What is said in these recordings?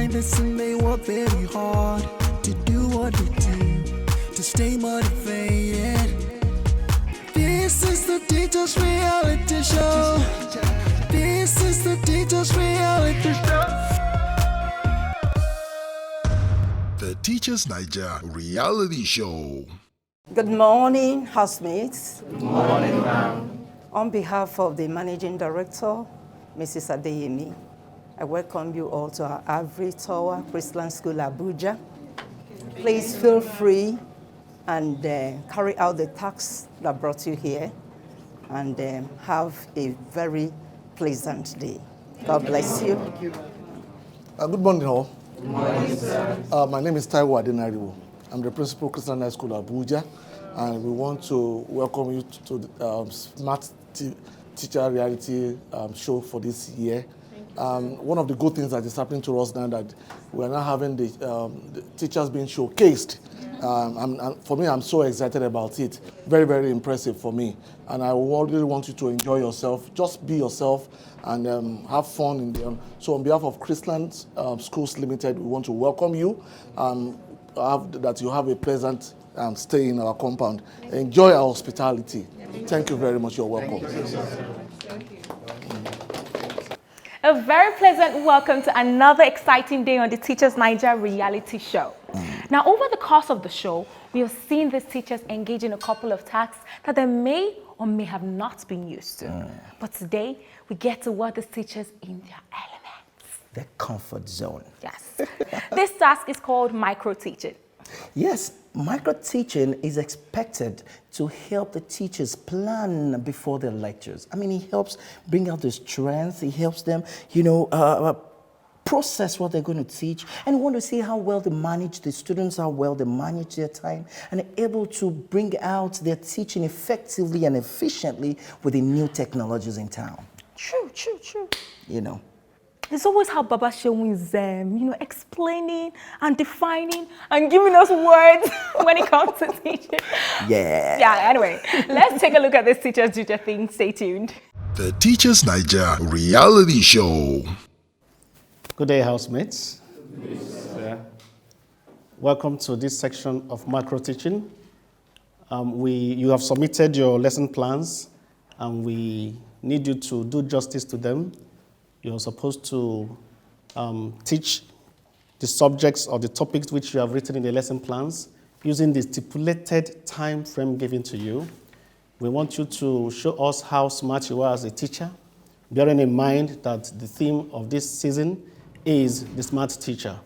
behind the scene, they work very hard to do what they do, to stay motivated. This is the Teachers Reality Show. This is the Teachers Reality Show. The Teachers Naija Reality Show. Good morning, housemates. Good morning, ma'am. On behalf of the Managing Director, Mrs. Adeyemi, I welcome you all to our Avery Tower Christian School, Abuja. Please feel free and carry out the tasks that brought you here and have a very pleasant day. God bless you. Good morning, all. Good morning, sir. My name is Taiwo Adenariwo. I'm the principal Christian High School, Abuja, and we want to welcome you to the Smart Teacher Reality Show for this year. One of the good things that is happening to us now that we are now having the teachers being showcased. For me, I'm so excited about it. Very, very impressive for me. And I really want you to enjoy yourself. Just be yourself and have fun in them. So on behalf of Christian Schools Limited, we want to welcome you. That you have a pleasant stay in our compound. Enjoy our hospitality. Thank you very much. You're welcome. Thank you. A very pleasant welcome to another exciting day on the Teachers Naija Reality Show. Now, over the course of the show, we have seen these teachers engage in a couple of tasks that they may or may have not been used to. But today, we get to work these teachers in their element. The comfort zone. Yes. This task is called micro-teaching. Yes, micro-teaching is expected to help the teachers plan before their lectures. I mean, it helps bring out the strength. It helps them, process what they're going to teach, and want to see how well they manage the students, how well they manage their time, and are able to bring out their teaching effectively and efficiently with the new technologies in town. True. It's always how Baba Shehu is, explaining and defining and giving us words when it comes to teaching. Yeah. Yeah, anyway, let's take a look at this teachers do their thing. Stay tuned. The Teachers Naija Reality Show. Good day, housemates. Good. Welcome to this section of macro teaching. You have submitted your lesson plans, and we need you to do justice to them. You're supposed to teach the subjects or the topics which you have written in the lesson plans using the stipulated time frame given to you. We want you to show us how smart you are as a teacher, bearing in mind that the theme of this season is the smart teacher.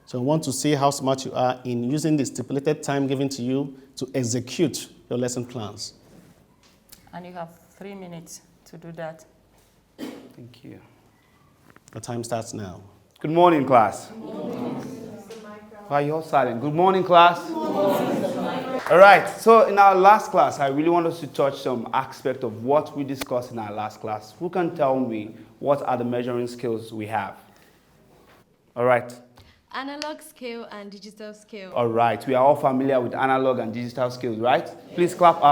So we want to see how smart you are in using the stipulated time given to you to execute your lesson plans. And you have 3 minutes to do that. Thank you. The time starts now. Good morning, class. Good morning. Why are you all silent? Good morning, class. Good morning. All right, so in our last class, I really want us to touch some aspect of what we discussed in our last class. Who can tell me what are the measuring skills we have? All right. Analog scale and digital scale. All right, we are all familiar with analog and digital skills, right? Please clap.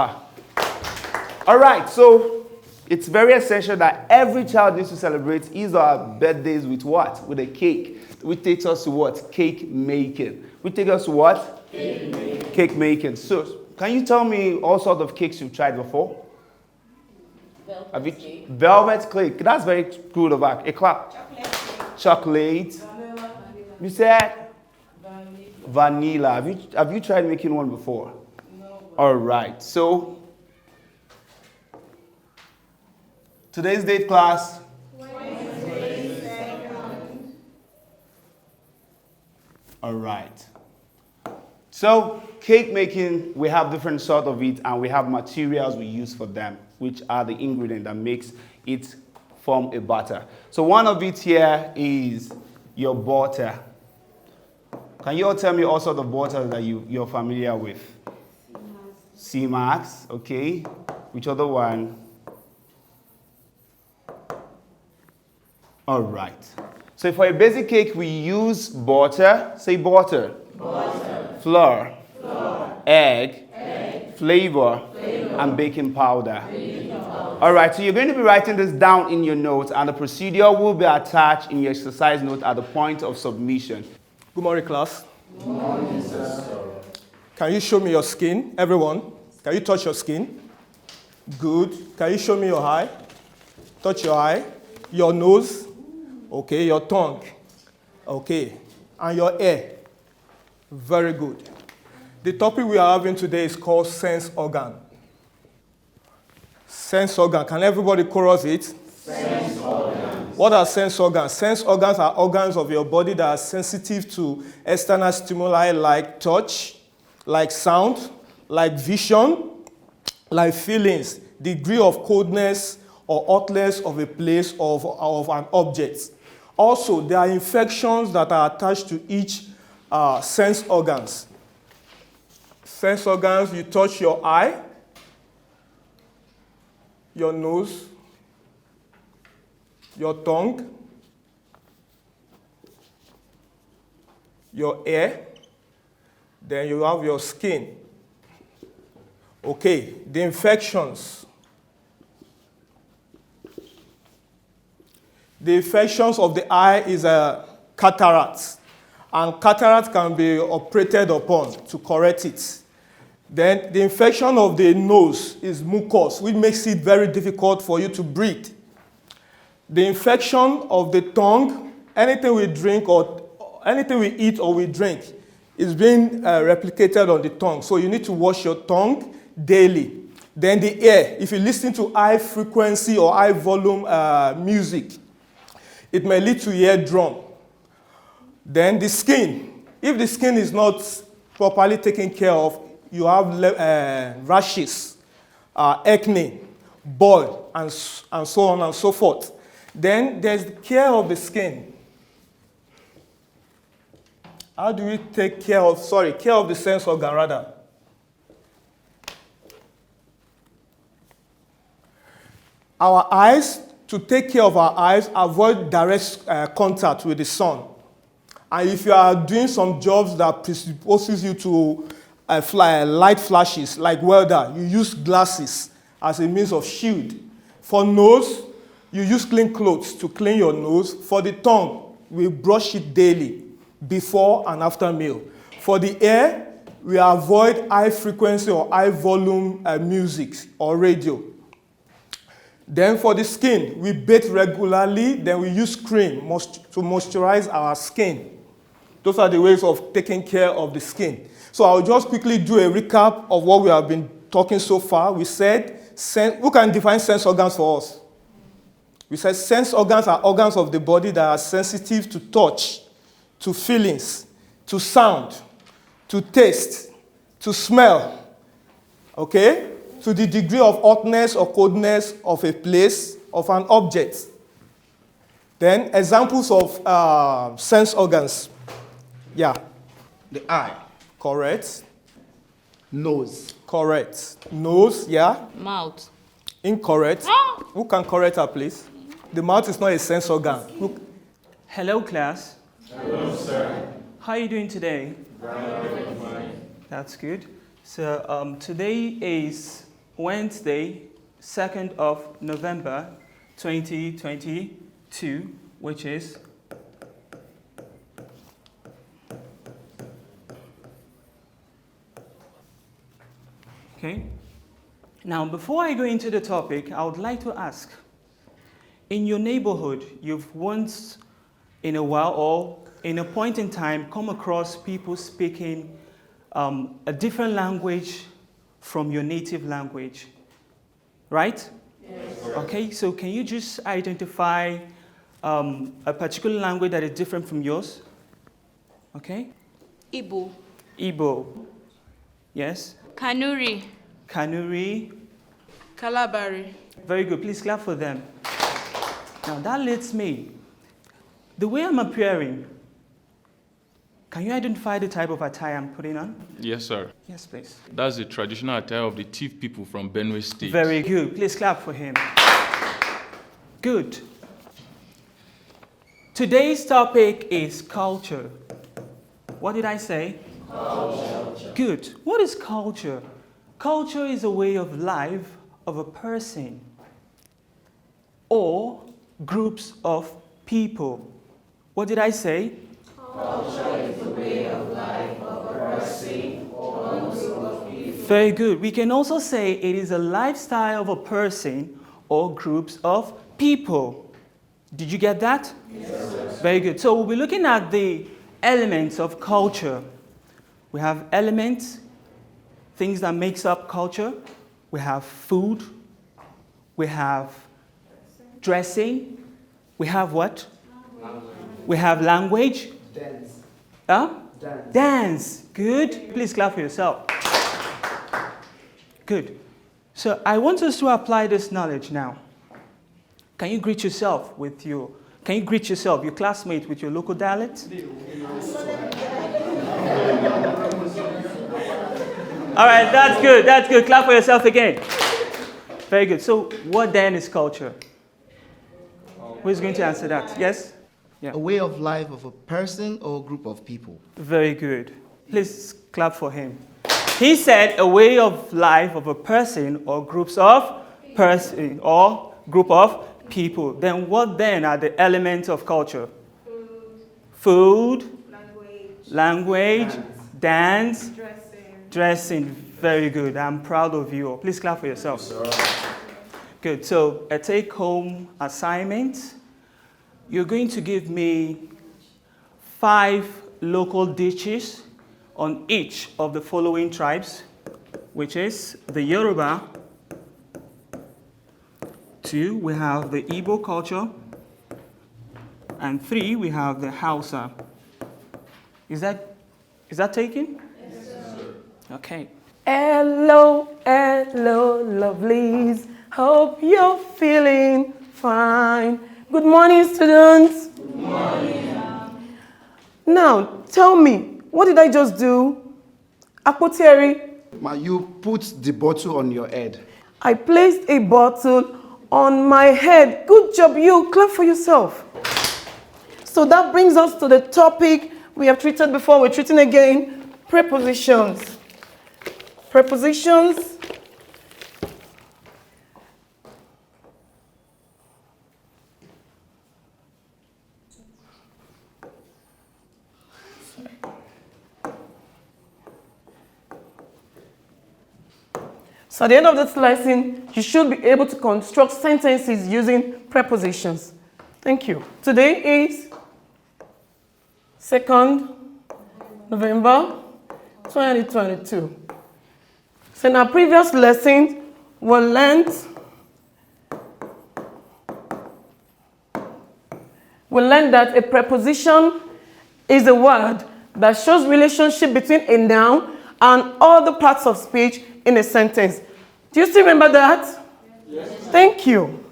All right, so it's very essential that every child needs to celebrate his or her birthdays with what? With a cake. Which takes us to what? Cake making. Which takes us to what? Cake making. Cake making. So, can you tell me all sorts of cakes you've tried before? Velvet cake. Velvet cake. That's very good of a clap. Chocolate. Vanilla. You said? Vanilla. Have you tried making one before? No. All right. So, today's date, class? Wednesday, 2nd. All right. So, cake making, we have different sort of it, and we have materials we use for them, which are the ingredient that makes it form a batter. So, one of it here is your butter. Can you all tell me all sorts of butter that you're familiar with? C-Max, okay. Which other one? All right. So for a basic cake, we use butter. Say butter. Butter. Flour. Flour. Egg. Egg. Flavor. Flavor. And baking powder. Baking powder. All right, so you're going to be writing this down in your notes, and the procedure will be attached in your exercise note at the point of submission. Good morning, class. Good morning, sir. Can you show me your skin, everyone? Can you touch your skin? Good. Can you show me your eye? Touch your eye. Your nose. Okay, your tongue. Okay, and your ear. Very good. The topic we are having today is called sense organ. Sense organ. Can everybody chorus it? Sense organs. What are sense organs? Sense organs are organs of your body that are sensitive to external stimuli like touch, like sound, like vision, like feelings, degree of coldness or hotness of a place or of an object. Also, there are infections that are attached to each sense organs. Sense organs, you touch your eye, your nose, your tongue, your ear, then you have your skin. Okay, the infections. The infections of the eye is a cataract, and cataract can be operated upon to correct it. Then the infection of the nose is mucus, which makes it very difficult for you to breathe. The infection of the tongue, anything we drink or anything we eat or we drink is being replicated on the tongue. So you need to wash your tongue daily. Then the ear, if you listen to high frequency or high volume music, it may lead to eardrum. Then the skin, if the skin is not properly taken care of, you have rashes, acne, boil, and so on and so forth. Then there's the care of the skin. How do we take care of the sense organ rather? Our eyes, to take care of our eyes, avoid direct contact with the sun. And if you are doing some jobs that predisposes you to light flashes, like welder, you use glasses as a means of shield. For nose, you use clean clothes to clean your nose. For the tongue, we brush it daily, before and after meal. For the ear, we avoid high frequency or high volume music or radio. Then for the skin, we bathe regularly, then we use cream to moisturize our skin. Those are the ways of taking care of the skin. So I'll just quickly do a recap of what we have been talking so far. We said, who can define sense organs for us? We said sense organs are organs of the body that are sensitive to touch, to feelings, to sound, to taste, to smell, okay? To the degree of hotness or coldness of a place, of an object. Then examples of sense organs. Yeah. The eye. Correct. Nose. Correct. Nose, yeah. Mouth. Incorrect. Who can correct her, please? The mouth is not a sense organ. Hello, class. Hello, sir. How are you doing today? Fine. That's good. So today is Wednesday, 2nd of November, 2022, which is okay. Now, before I go into the topic, I would like to ask, in your neighborhood, you've once in a while or in a point in time come across people speaking a different language from your native language, right? Yes. Okay, so can you just identify a particular language that is different from yours? Okay? Igbo. Igbo. Yes? Kanuri. Kanuri. Kalabari. Very good. Please clap for them. Now that leads me. The way I'm appearing, can you identify the type of attire I'm putting on? Yes, sir. Yes, please. That's the traditional attire of the Tiv people from Benue State. Very good. Please clap for him. Good. Today's topic is culture. What did I say? Culture. Good. What is culture? Culture is a way of life of a person. or groups of people. What did I say? Culture is the way of life of a person or a group of people. Very good. We can also say it is a lifestyle of a person or groups of people. Did you get that? Yes. Very good. So we'll be looking at the elements of culture. We have elements, things that makes up culture. We have food. We have dressing. We have what? Language. We have language. Dance. Huh? Dance. Dance. Good. Please clap for yourself. Good. So I want us to apply this knowledge now. Can you greet yourself, your classmate with your local dialect? All right, that's good. Clap for yourself again. Very good. So what then is culture? Who is going to answer that? Yes? Yeah. A way of life of a person or group of people. Very good. Please clap for him. He said a way of life of a person or groups of person or group of people. Then what then are the elements of culture? Food. Language. Dance. Dressing. Very good. I'm proud of you. Please clap for yourself. Good. So a take-home assignment. You're going to give me 5 local dishes on each of the following tribes, which is the Yoruba. 2, we have the Igbo culture. And 3, we have the Hausa. Is that taken? Yes, sir. Okay. Hello, lovelies. Hope you're feeling fine. Good morning, students. Good morning. Now, tell me, what did I just do? Akpoteri. You put the bottle on your head. I placed a bottle on my head. Good job, you. Clap for yourself. So that brings us to the topic we have treated before. We're treating again prepositions. Prepositions. So at the end of this lesson, you should be able to construct sentences using prepositions. Thank you. Today is 2nd November 2022. So in our previous lesson, we learned that a preposition is a word that shows relationship between a noun and other parts of speech in a sentence. Do you still remember that? Yes. Thank you.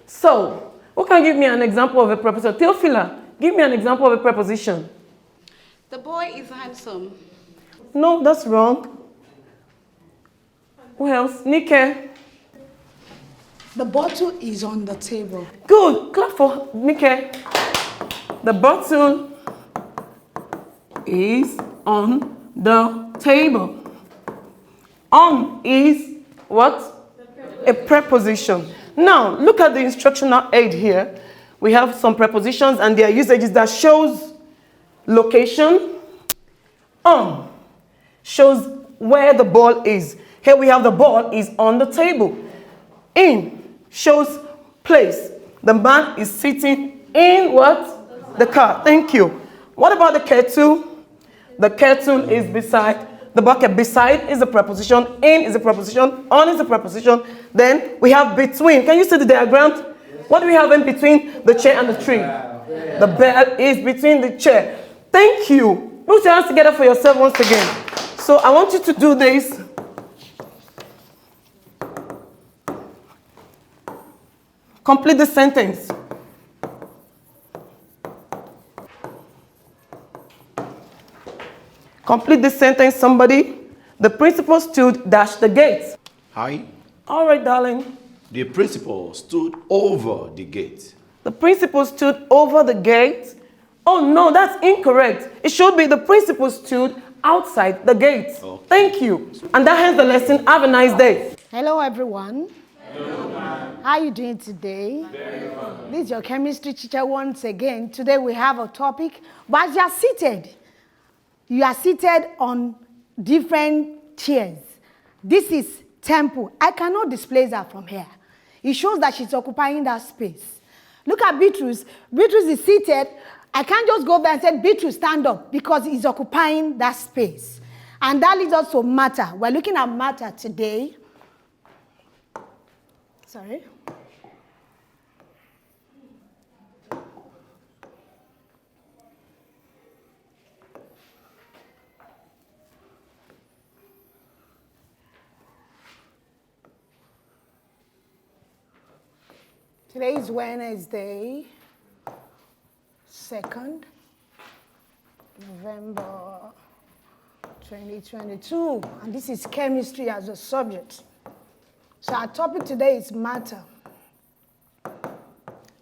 So, who can give me an example of a preposition? Theophila, give me an example of a preposition. The boy is handsome. No, that's wrong. Who else? Nike. The bottle is on the table. Good. Clap for Nike. The bottle is on the table. On is what? A preposition. Now, look at the instructional aid here. We have some prepositions and their usages that shows location. On shows where the ball is. Here we have the ball is on the table. In shows place. The man is sitting in what? The car. Thank you. What about the kettle? The kettle is beside the bucket. Beside is a preposition. In is a preposition. On is a preposition. Then we have between. Can you see the diagram? What do we have in between the chair and the tree? The bed is between the chair. Thank you. Put your hands together for yourself once again. So I want you to do this. Complete the sentence. Complete the sentence, somebody. The principal stood dash the gate. Hi. All right, darling. The principal stood over the gate. The principal stood over the gate. Oh, no, that's incorrect. It should be the principal stood outside the gate. Thank you. And that ends the lesson. Have a nice day. Hello, everyone. Hello, ma'am. How are you doing today? Very well. This is your chemistry teacher once again. Today we have a topic, but you are seated on different chairs. This is temple. I cannot displace her from here. It shows that she's occupying that space. Look at Beatrice. Beatrice is seated. I can't just go there and say, Beatrice, stand up, because he's occupying that space. And that leads us to matter. We're looking at matter today. Sorry. Today is Wednesday, 2nd November 2022, and this is chemistry as a subject. So our topic today is matter.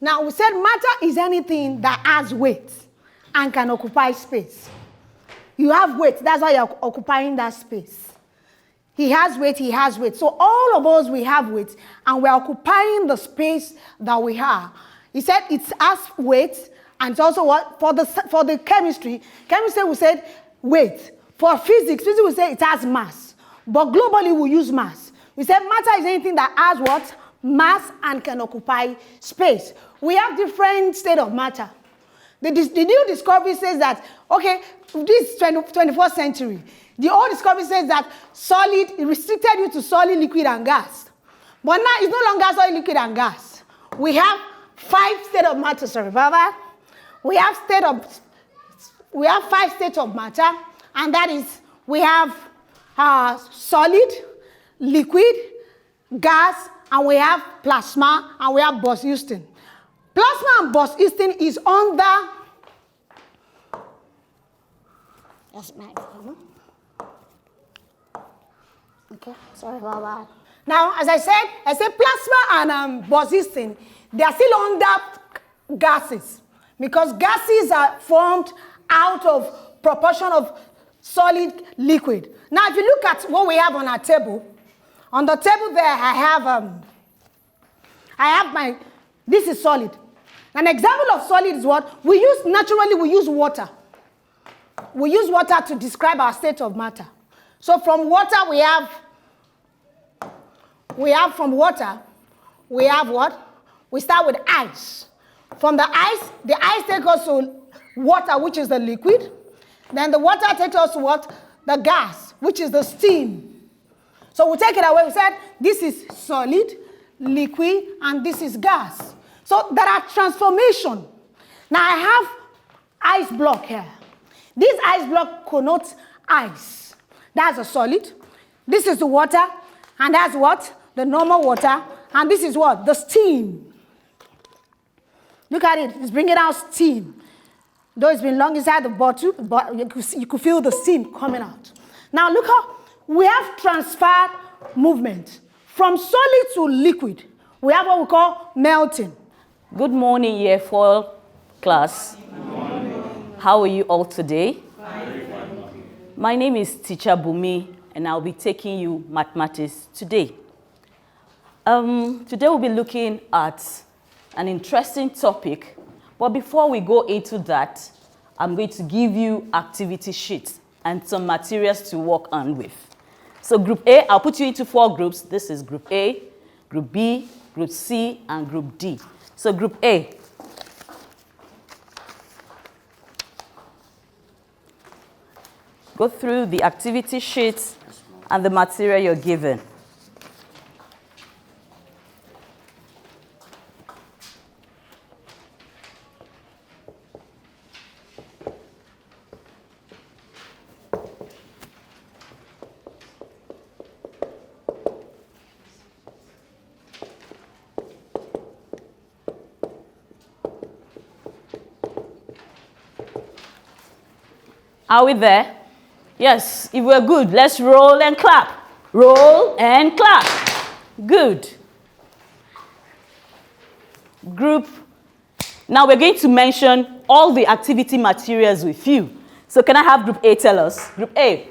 Now we said matter is anything that has weight and can occupy space. You have weight, that's why you're occupying that space. He has weight, he has weight. So all of us, we have weight, and we're occupying the space that we have. He said it has weight, and it's also what? For the chemistry we said weight. For physics we say it has mass. But globally we use mass. We said matter is anything that has what? Mass and can occupy space. We have different state of matter. The new discovery says that, okay, this is 21st century. The old discovery says that solid, it restricted you to solid, liquid, and gas. But now it's no longer solid, liquid, and gas. We have 5 states of matter, sorry about that. We have 5 states of matter, and that is, we have solid, liquid, gas, and we have plasma, and we have Bose-Einstein. Plasma and Bose-Einstein is under, that's my phone. Okay, sorry about that. Now, as I said plasma and Bose-Einstein, they are still under gases, because gases are formed out of proportion of solid liquid. Now, if you look at what we have on our table, on the table there, I have this is solid. An example of solid is what? Naturally we use water. We use water to describe our state of matter. So from water we have what? We start with ice. From the ice takes us to water, which is the liquid. Then the water takes us to what? The gas, which is the steam. So we take it away. We said this is solid, liquid, and this is gas. So there are transformations. Now I have ice block here. This ice block connotes ice. That's a solid. This is the water, and that's what? The normal water. And this is what? The steam. Look at it. It's bringing out steam. Though it's been long inside the bottle, but you could feel the steam coming out. Now look how we have transferred movement from solid to liquid. We have what we call melting. Good morning, Year 4 class. Good morning. How are you all today? Fine. My name is Teacher Bumi, and I'll be taking you mathematics today. Today we'll be looking at an interesting topic, but before we go into that, I'm going to give you activity sheets and some materials to work on with. So Group A, I'll put you into 4 groups. This is Group A, Group B, Group C, and Group D. So Group A. Go through the activity sheets and the material you're given. Are we there? Yes, if we're good, let's roll and clap. Roll and clap. Good. Group. Now we're going to mention all the activity materials with you. So can I have Group A tell us? Group A.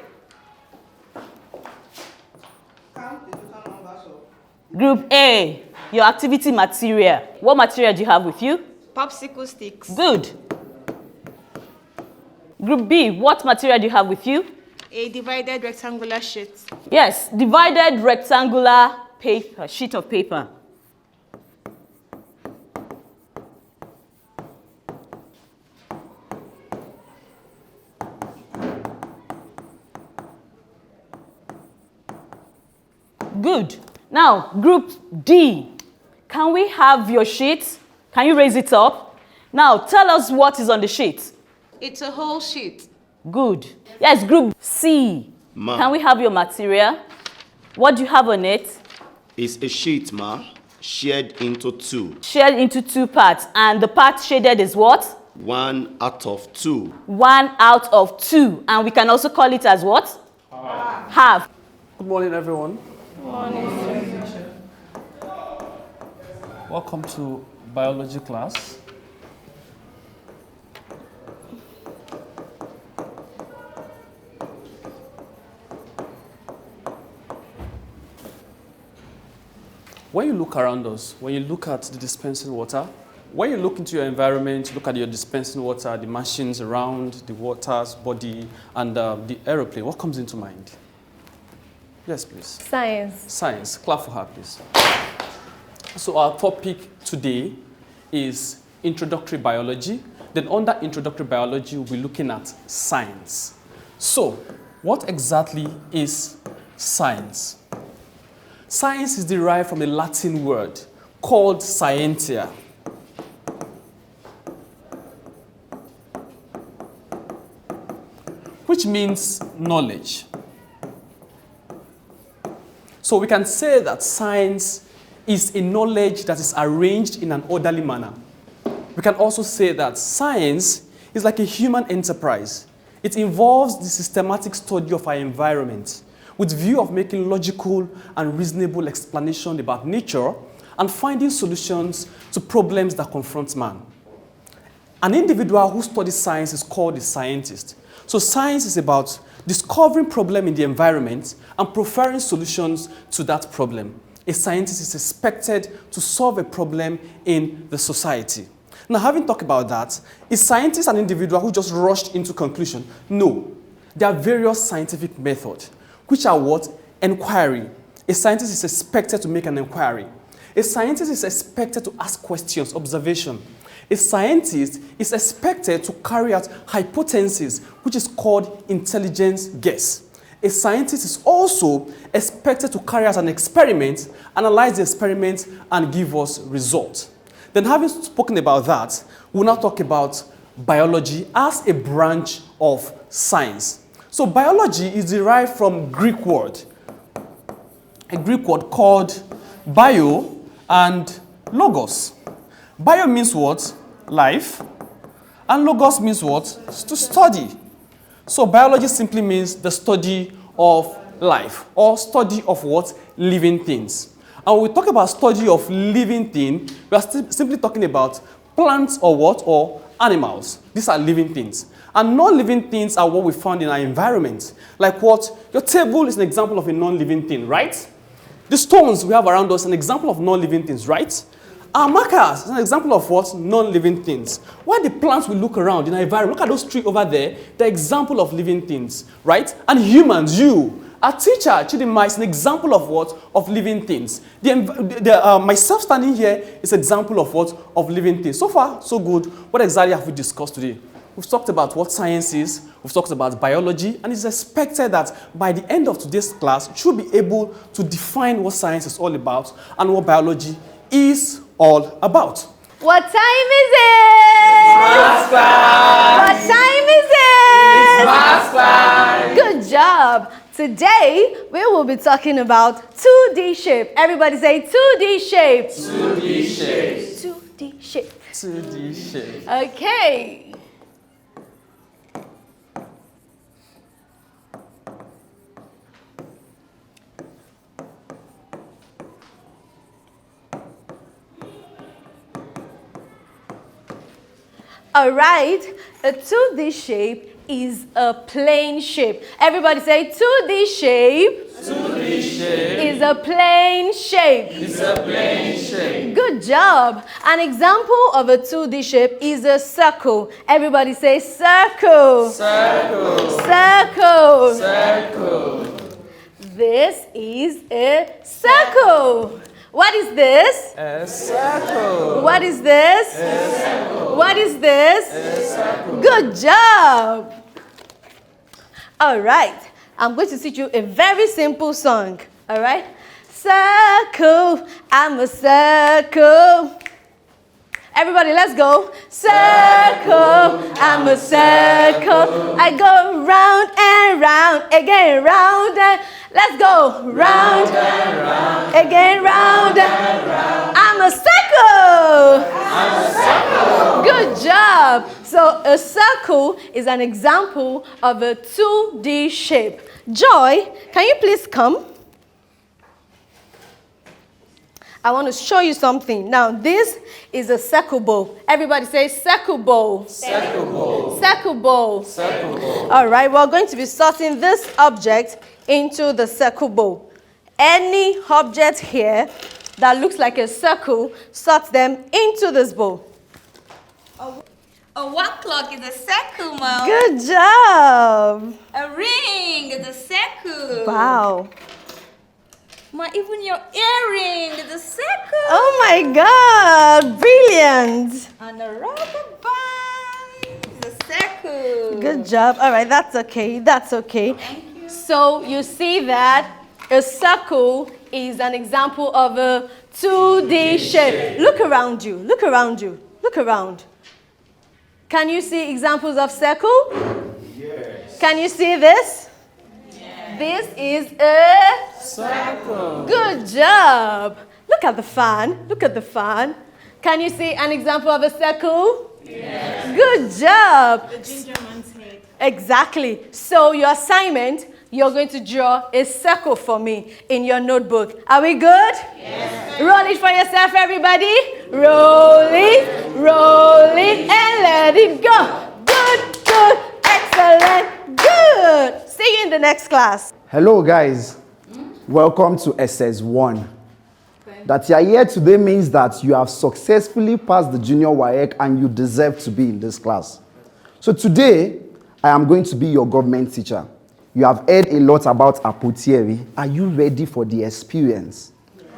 Group A, your activity material. What material do you have with you? Popsicle sticks. Good. Group B, what material do you have with you? A divided rectangular sheet. Yes, divided rectangular paper, sheet of paper. Good. Now, Group D, can we have your sheet? Can you raise it up? Now, tell us what is on the sheet. It's a whole sheet. Good. Yes, Group C, Ma. Can we have your material? What do you have on it? It's a sheet, ma, shared into two. Shared into two parts. And the part shaded is what? 1 out of 2. 1 out of 2. And we can also call it as what? Half. Good morning, everyone. Good morning. Welcome to biology class. When you look around us, when you look at the dispensing water, when you look into your environment, look at your dispensing water, the machines around, the water's body, and the aeroplane, what comes into mind? Yes, please. Science. Science. Clap for her, please. So our topic today is introductory biology. Then under introductory biology, we'll be looking at science. So what exactly is science? Science is derived from a Latin word called scientia. Which means knowledge. So we can say that science is a knowledge that is arranged in an orderly manner. We can also say that science is like a human enterprise. It involves the systematic study of our environment with view of making logical and reasonable explanation about nature and finding solutions to problems that confront man. An individual who studies science is called a scientist. So science is about discovering problems in the environment and preferring solutions to that problem. A scientist is expected to solve a problem in the society. Now, having talked about that, is scientist an individual who just rushed into conclusion? No. There are various scientific methods, which are what? Inquiry. A scientist is expected to make an inquiry. A scientist is expected to ask questions, observation. A scientist is expected to carry out hypotheses, which is called intelligence guess. A scientist is also expected to carry out an experiment, analyze the experiment, and give us results. Then having spoken about that, we'll now talk about biology as a branch of science. So biology is derived from Greek word, a Greek word called bio and logos. Bio means what? Life. And logos means what? To study. So biology simply means the study of life or study of what? Living things. And when we talk about study of living things, we are simply talking about plants or what? Or animals. These are living things. And non-living things are what we found in our environment. Like what? Your table is an example of a non-living thing, right? The stones we have around us is an example of non-living things, right? Our markers is an example of what? Non-living things. Why the plants we look around in our environment, look at those trees over there, they're example of living things, right? And humans, you, our teacher, Chidinma, is an example of what? Of living things. Myself standing here is an example of what? Of living things. So far, so good. What exactly have we discussed today? We've talked about what science is, we've talked about biology, and it's expected that by the end of today's class, you should be able to define what science is all about and what biology is all about. What time is it? Maths class. What time is it? It's maths class. Good job. Today, we will be talking about 2D shape. Everybody say 2D shape. 2D shape. 2D shape. 2D shape. Okay. All right, a 2D shape is a plane shape. Everybody say 2D shape. 2D shape Is a plane shape. is a plane shape. Good job. An example of a 2D shape is a circle. Everybody say circle. Circle. Circle. Circle. This is a circle. What is this? A circle. What is this? A circle. What is this? A circle. Good job. All right. I'm going to teach you a very simple song. All right? Circle, I'm a circle. Everybody, let's go. Circle, I'm a circle. I go round and round, again round and let's go. Round and round, again round and round. I'm a circle. I'm a circle. Good job. So a circle is an example of a 2D shape. Joy, can you please come? I want to show you something. Now, this is a circle bowl. Everybody say circle bowl. Circle bowl. Circle bowl. Circle bowl. All right, we're going to be sorting this object into the circle bowl. Any object here that looks like a circle, sort them into this bowl. A wall clock is a circle, Mom. Good job. A ring is a circle. Wow. Ma, even your earring is a circle. Oh my God, brilliant. And a rubber band is a circle. Good job. All right, that's okay. That's okay. Thank you. So you see that a circle is an example of a 2D shape. Look around you. Look around you. Look around. Can you see examples of circle? Yes. Can you see this? Yes. This is a circle. Good job. Look at the fan. Look at the fan. Can you see an example of a circle? Yes. Good job. The ginger man's head. Exactly. So your assignment, you're going to draw a circle for me in your notebook. Are we good? Yes. Roll it for yourself, everybody. Roll it, and let it go. Good, good, excellent, good. See you in the next class. Hello, guys. Welcome to SS1. That you are here today means that you have successfully passed the junior WAEC and you deserve to be in this class. So today, I am going to be your government teacher. You have heard a lot about apothieri. Are you ready for the experience?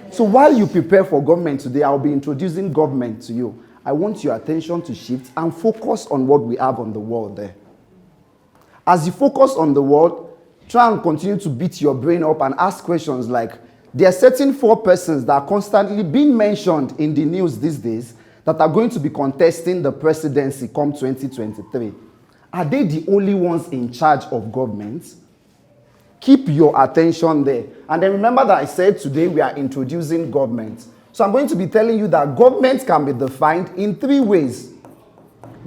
So while you prepare for government today, I'll be introducing government to you. I want your attention to shift and focus on what we have on the wall there. As you focus on the wall, try and continue to beat your brain up and ask questions like, there are certain 4 persons that are constantly being mentioned in the news these days that are going to be contesting the presidency come 2023. Are they the only ones in charge of government? Keep your attention there. And then remember that I said today we are introducing government. So I'm going to be telling you that government can be defined in 3 ways.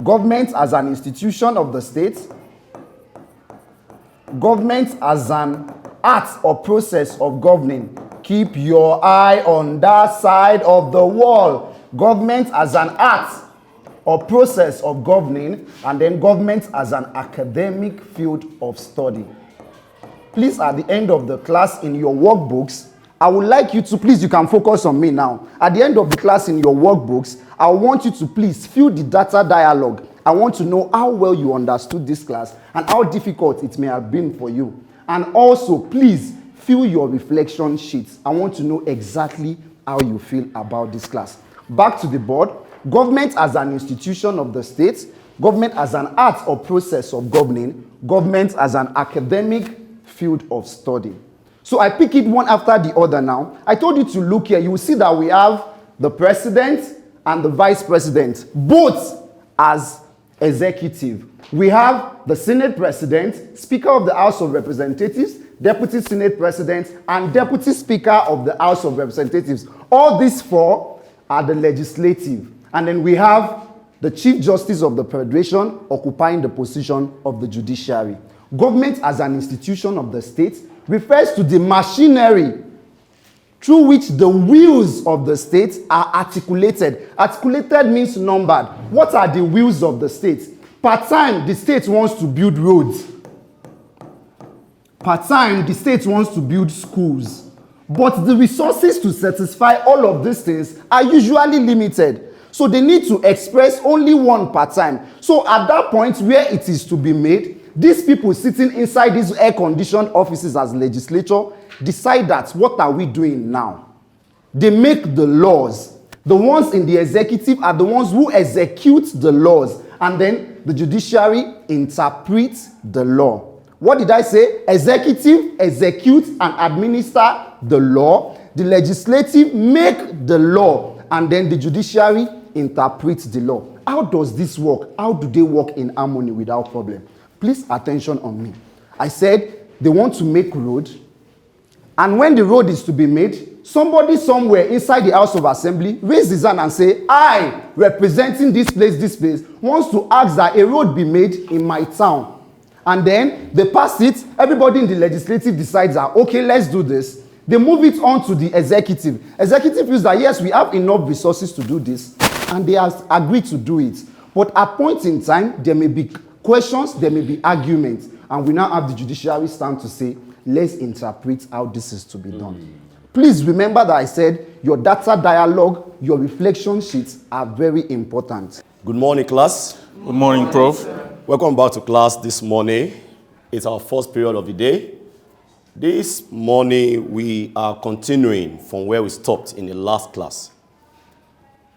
Government as an institution of the state. Government as an art or process of governing. Keep your eye on that side of the wall. Government as an art or process of governing, and then government as an academic field of study. Please, at the end of the class in your workbooks, I would like you to, please, you can focus on me now. At the end of the class in your workbooks, I want you to please fill the data dialogue. I want to know how well you understood this class and how difficult it may have been for you. And also, please, fill your reflection sheets. I want to know exactly how you feel about this class. Back to the board. Government as an institution of the state, government as an art or process of governing, government as an academic field of study. So I pick it one after the other now. I told you to look here. You will see that we have the president and the vice president, both as executive. We have the Senate President, Speaker of the House of Representatives, Deputy Senate President, and Deputy Speaker of the House of Representatives. All these 4 are the legislative. And then we have the Chief Justice of the Federation occupying the position of the judiciary. Government as an institution of the state refers to the machinery through which the wheels of the state are articulated. Articulated means numbered. What are the wheels of the state? Part-time, the state wants to build roads. Part-time, the state wants to build schools. But the resources to satisfy all of these things are usually limited. So they need to express only one part-time. So at that point where it is to be made, these people sitting inside these air-conditioned offices as legislature decide that, what are we doing now? They make the laws. The ones in the executive are the ones who execute the laws. And then the judiciary interprets the law. What did I say? Executive executes and administer the law. The legislative make the law. And then the judiciary interprets the law. How does this work? How do they work in harmony without problem? Please attention on me. I said they want to make road. And when the road is to be made, somebody somewhere inside the House of Assembly raise his hand and say, I, representing this place, wants to ask that a road be made in my town. And then they pass it. Everybody in the legislative decides that, okay, let's do this. They move it on to the executive. Executive feels that, yes, we have enough resources to do this. And they have agreed to do it. But at points in time, there may be questions, there may be arguments. And we now have the judiciary stand to say, let's interpret how this is to be done. Please remember that I said your data dialogue, your reflection sheets are very important. Good morning, class. Good morning, Prof. Welcome back to class this morning. It's our first period of the day. This morning, we are continuing from where we stopped in the last class.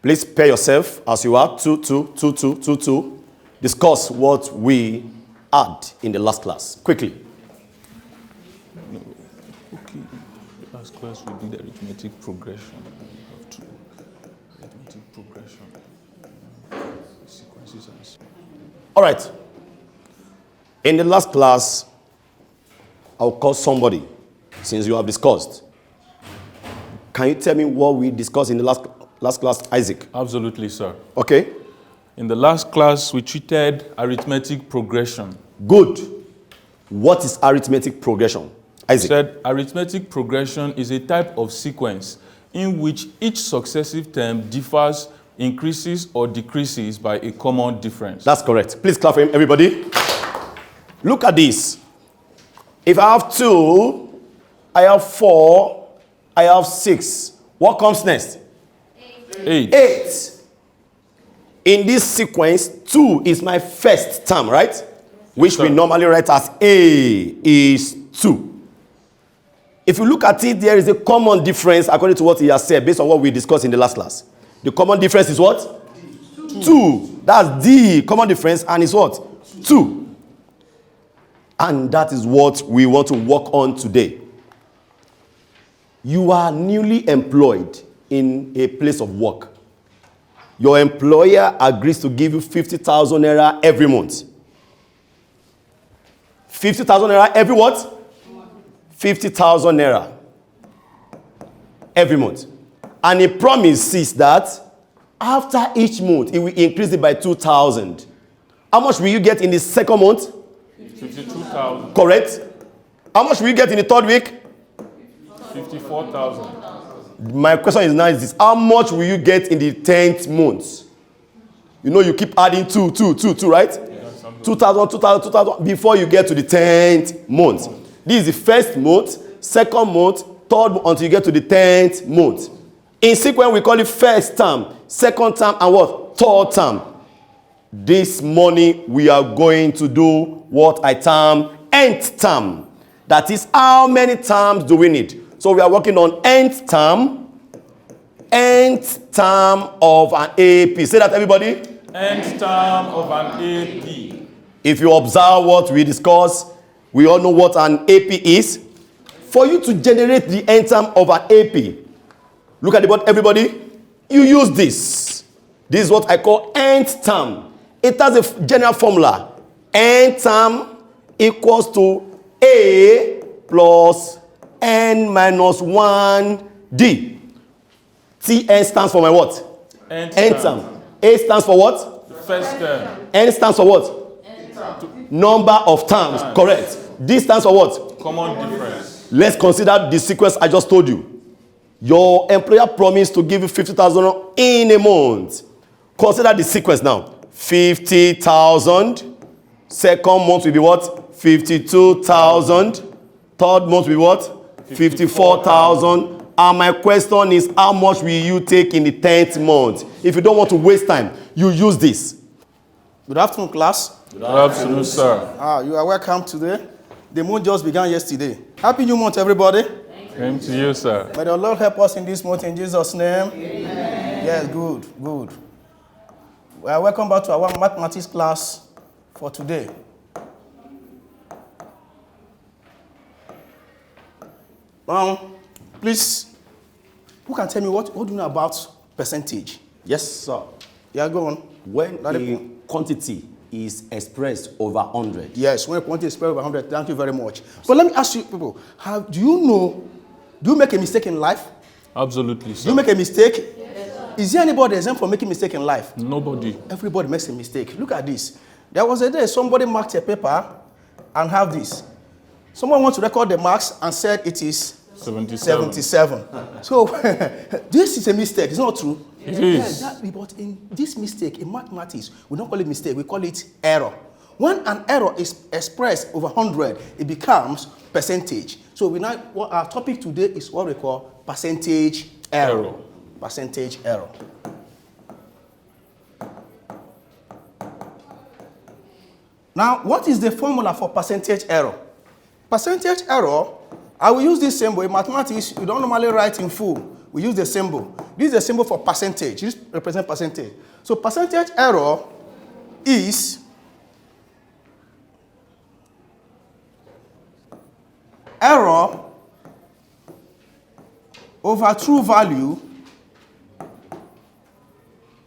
Please pair yourself as you are, 2. Discuss what we had in the last class. Quickly. Okay. Last class we did arithmetic progression. Arithmetic progression. Sequences and... All right. In the last class, I'll call somebody, since you have discussed. Can you tell me what we discussed in the last class, Isaac? Absolutely, sir. Okay. In the last class, we treated arithmetic progression. Good. What is arithmetic progression? Isaac. Said arithmetic progression is a type of sequence in which each successive term differs, increases, or decreases by a common difference. That's correct. Please clap for him, everybody. Look at this. If I have 2, I have 4, I have 6. What comes next? 8. In this sequence, 2 is my first term, right? Yes, which we normally write as A is 2. If you look at it, there is a common difference according to what he has said based on what we discussed in the last class. The common difference is what? 2. That's the common difference, and it's what? 2. And that is what we want to work on today. You are newly employed in a place of work. Your employer agrees to give you 50,000 naira every month. 50,000 naira every what? 50,000 naira every month. And he promises that after each month, he will increase it by 2,000. How much will you get in the second month? 52,000. Correct. How much will you get in the third week? 54,000. My question is now is this. How much will you get in the 10th month? You know you keep adding 2, right? 2,000 before you get to the 10th month. This is the first month, second month, third month until you get to the 10th month. In sequence, we call it first term, second term, and what? Third term. This morning, we are going to do what I term nth term. That is, how many terms do we need? So we are working on nth term of an AP. Say that, everybody. Nth term of an AP. If you observe what we discuss, we all know what an AP is. For you to generate the nth term of an AP, look at the board, everybody. You use this. This is what I call nth term. It has a general formula. N term equals to A plus N minus 1D. Tn stands for my what? N term. A stands for what? First term. N stands for what? Number of terms. Correct. D stands for what? Common difference. Let's consider the sequence I just told you. Your employer promised to give you 50,000 in a month. Consider the sequence now. 50,000. Second month will be what? 52,000. Third month will be what? 54,000. And my question is, how much will you take in the 10th month? If you don't want to waste time, you use this. Good afternoon, class. Good afternoon, sir. You are welcome today. The month just began yesterday. Happy new month, everybody. Same to you, sir. May the Lord help us in this month in Jesus' name. Amen. Yes, good. We are welcome back to our mathematics class for today. Please, who can tell me what do you know about percentage? Yes, sir. Yeah, go on. When a quantity is expressed over 100. Yes, when a quantity is expressed over 100. Thank you very much. But let me ask you people, do you make a mistake in life? Absolutely, sir. Do you make a mistake? Yes, is there anybody exempt from making a mistake in life? Nobody. Everybody makes a mistake. Look at this. There was a day somebody marked a paper and have this. Someone wants to record the marks and said it is 77. So this is a mistake. It's not true. It is. But in this mistake, in mathematics, we don't call it mistake. We call it error. When an error is expressed over 100, it becomes percentage. So our topic today is what we call percentage error. Percentage error. Now, what is the formula for percentage error? Percentage error, I will use this symbol. In mathematics, you don't normally write in full. We use the symbol. This is a symbol for percentage. This represents percentage. So percentage error is error over true value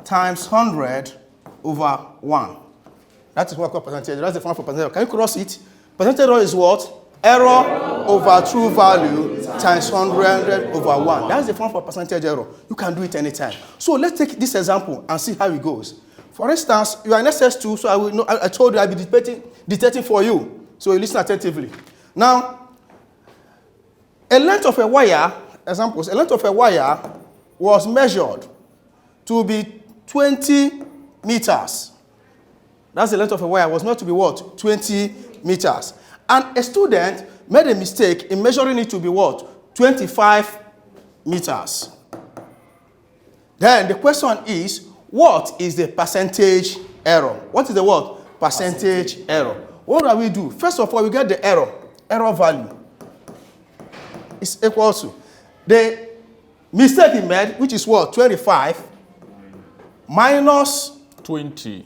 times 100 over 1. That is what we call percentage. That's the formula for percentage error. Can you cross it? Percentage error is what? Error over true value times 100 over 1. That's the formula for percentage error. You can do it anytime. So let's take this example and see how it goes. For instance, you are in SS2, so I told you I'll be dictating for you. So you listen attentively. Now, a length of a wire, examples, a length of a wire was measured to be 20 meters. That's the length of a wire. Was meant to be what? 20 meters. And a student made a mistake in measuring it to be what? 25 meters. Then the question is, what is the percentage error? What is the what? Percentage error. What do we do? First of all, we get the error value. It's equal to the mistake he made, which is what? 25 minus 20,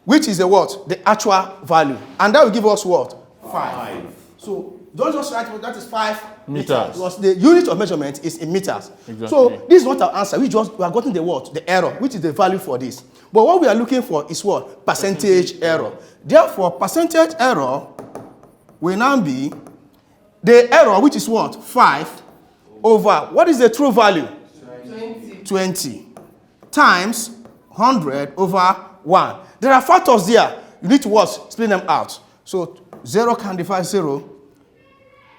which is the what? The actual value. And that will give us what? 5. So don't just write that is 5 meters. Because the unit of measurement is in meters. Exactly. So this is not our answer. We have gotten the what? The error, which is the value for this. But what we are looking for is what? Percentage error. Therefore, percentage error will now be the error, which is what? 5 over, what is the true value? 20 times 100 over 1. There are factors there. You need to what? Split them out. So 0 can divide 0.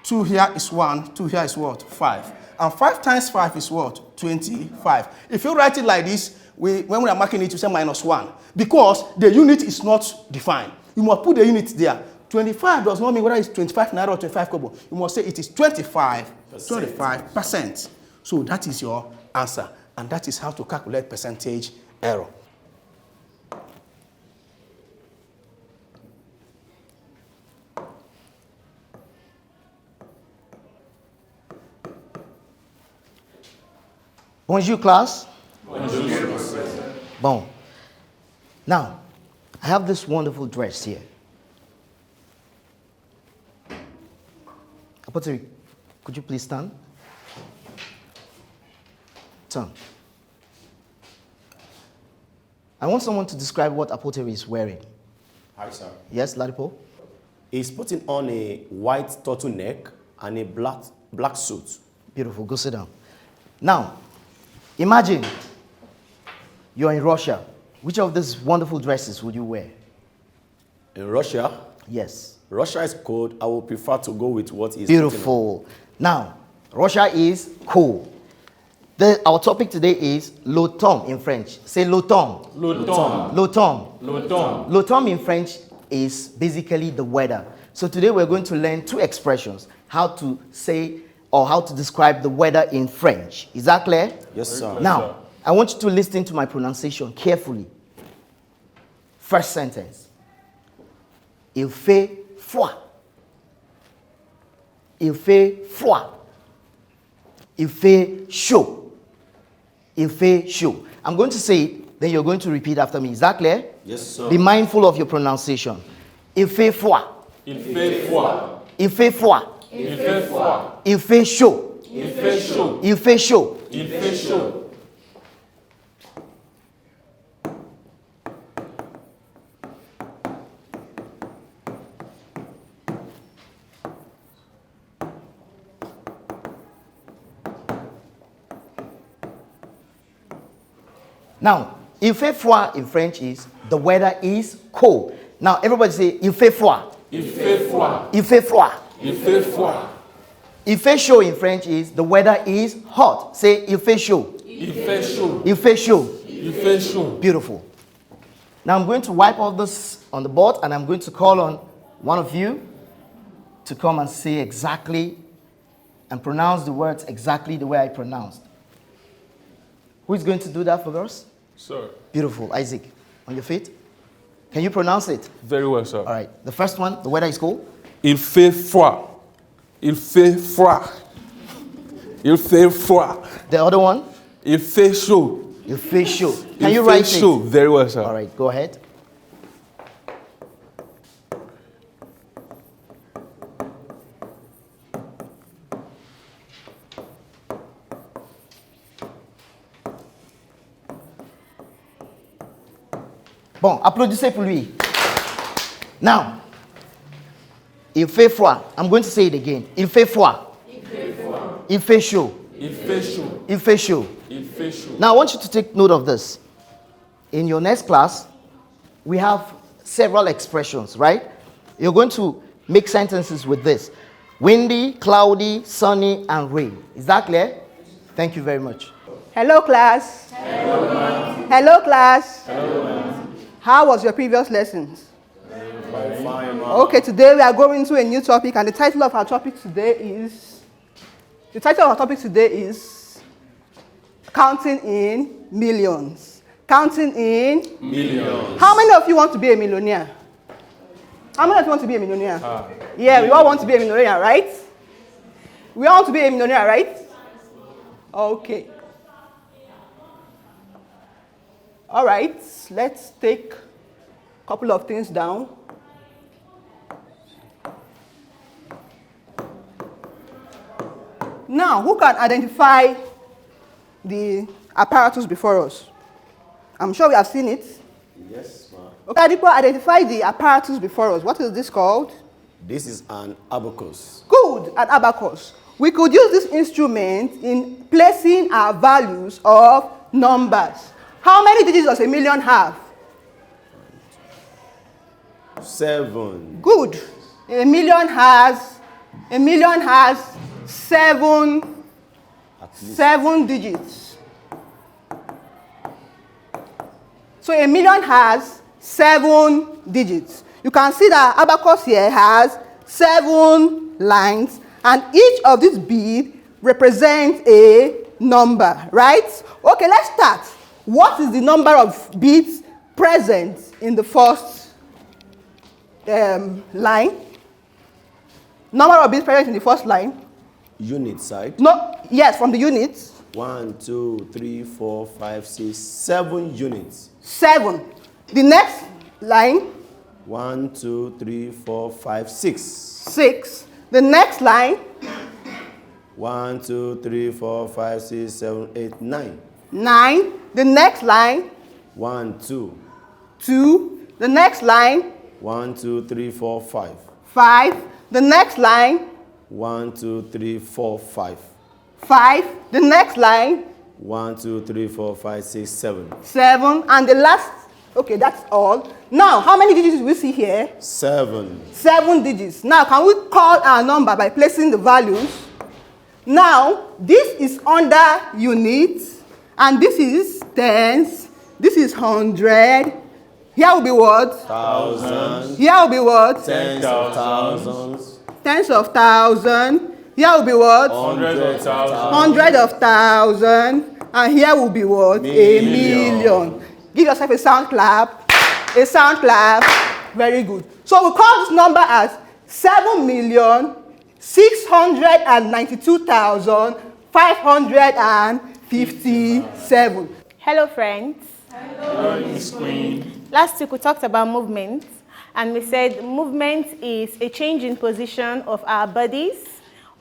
2 here is 1. 2 here is what? 5. And 5 times 5 is what? 25. If you write it like this, when we are marking it, you say minus 1. Because the unit is not defined. You must put the unit there. 25 does not mean whether it's 25 naira or 25 kobo. You must say it is 25%. So that is your answer. And that is how to calculate percentage error. Bonjour, class. Bonjour. Bon. Now, I have this wonderful dress here. Apothecary, could you please stand? Turn. I want someone to describe what Apothecary is wearing. Hi, sir. Yes, Ladipo? He's putting on a white turtleneck and a black suit. Beautiful. Go sit down. Now, imagine you're in Russia. Which of these wonderful dresses would you wear? In Russia? Yes. Russia is cold. I would prefer to go with what is beautiful. Now, Russia is cool. Our topic today is l'automne in French. Say l'automne. L'automne. L'automne. L'automne. L'automne in French is basically the weather. So today we're going to learn two expressions, how to say or how to describe the weather in French. Is that clear? Yes, sir. Now, I want you to listen to my pronunciation carefully. First sentence. Il fait froid. Il fait froid. Il fait chaud. Il fait chaud. I'm going to say it, then you're going to repeat after me. Is that clear? Yes, sir. Be mindful of your pronunciation. Il fait froid. Il fait froid. Il fait froid. Il fait froid. Il fait chaud. Il fait chaud. Il fait chaud. Il fait chaud. Now, il fait froid in French is the weather is cold. Now, everybody say il fait froid. Il fait froid. Il fait froid. Il fait froid. Il fait chaud in French is the weather is hot. Say il fait chaud. Il fait chaud. Il fait chaud. Il fait chaud. Beautiful. Now I'm going to wipe all this on the board and I'm going to call on one of you to come and say exactly and pronounce the words exactly the way I pronounced. Who is going to do that for us? Sir. Beautiful. Isaac, on your feet. Can you pronounce it? Very well, sir. All right. The first one, the weather is cold. Il fait froid. Il fait froid. Il fait froid. The other one? Il fait chaud. Il fait chaud. Can Il you fait write chaud. it? Very well, sir. All right. Go ahead. Bon, applaudissez pour lui. Now, il fait froid. I'm going to say it again. Il fait froid. Il fait froid. Il fait chaud. Il fait chaud. Il fait chaud. Il fait chaud. Now, I want you to take note of this. In your next class, we have several expressions, right? You're going to make sentences with this. Windy, cloudy, sunny, and rain. Is that clear? Thank you very much. Hello, class. Hello, ma'am. Hello, class. Hello, ma'am. How was your previous lessons? Fine, ma'am. Okay, today we are going to a new topic, and the title of our topic today is Counting in Millions. Counting in Millions. How many of you want to be a millionaire? How many of you want to be a millionaire? Yeah, we all want to be a millionaire, right? We all want to be a millionaire, right? Okay. All right, let's take a couple of things down. Now, who can identify the apparatus before us? I'm sure we have seen it. Yes, ma'am. Okay, people identify the apparatus before us. What is this called? This is an abacus. Good, an abacus. We could use this instrument in placing our values of numbers. How many digits does a million have? 7. Good. A million has 7 digits. So a million has 7 digits. You can see that abacus here has 7 lines, and each of these beads represents a number, right? Okay, let's start. What is the number of beads present in the first line? Number of beads present in the first line? Unit side. No, yes, from the units. 1, 2, 3, 4, 5, 6, 7 units. 7. The next line? 1, 2, 3, 4, 5, 6. 6. The next line? 1, 2, 3, 4, 5, 6, 7, 8, 9. 9. The next line? 1, 2. 2. The next line? 1, 2, 3, 4, 5. 5. The next line? 1, 2, 3, 4, 5. 5. The next line? 1, 2, 3, 4, 5, 6, 7. 7. And the last, okay, that's all. Now, how many digits do we see here? 7. 7 digits. Now, can we call our number by placing the values? Now, this is under units, and this is tens, this is 100. Here will be what? Thousands. Here will be what? Tens of thousands. Tens of thousands. Here will be what? 100,000. 100,000. And here will be what? A million. Give yourself a sound clap. A sound clap. Very good. So we call this number as 7,692,557. Hello, friends. Hello, Miss Queen. Last week we talked about movement, and we said movement is a change in position of our bodies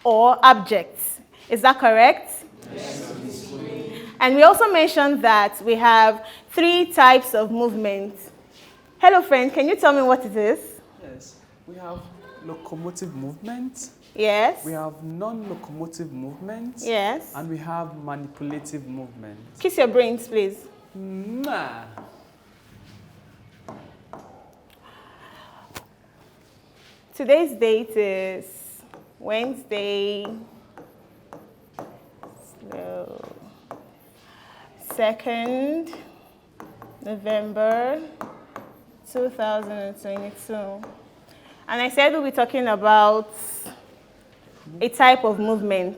or objects. Is that correct? Yes, Miss Queen. And we also mentioned that we have 3 types of movement. Hello, friend, can you tell me what it is? Yes, we have locomotive movement. Yes. We have non-locomotive movement. Yes. And we have manipulative movement. Kiss your brains, please. Mwah. Today's date is Wednesday, 2nd November 2022. And I said we'll be talking about a type of movement.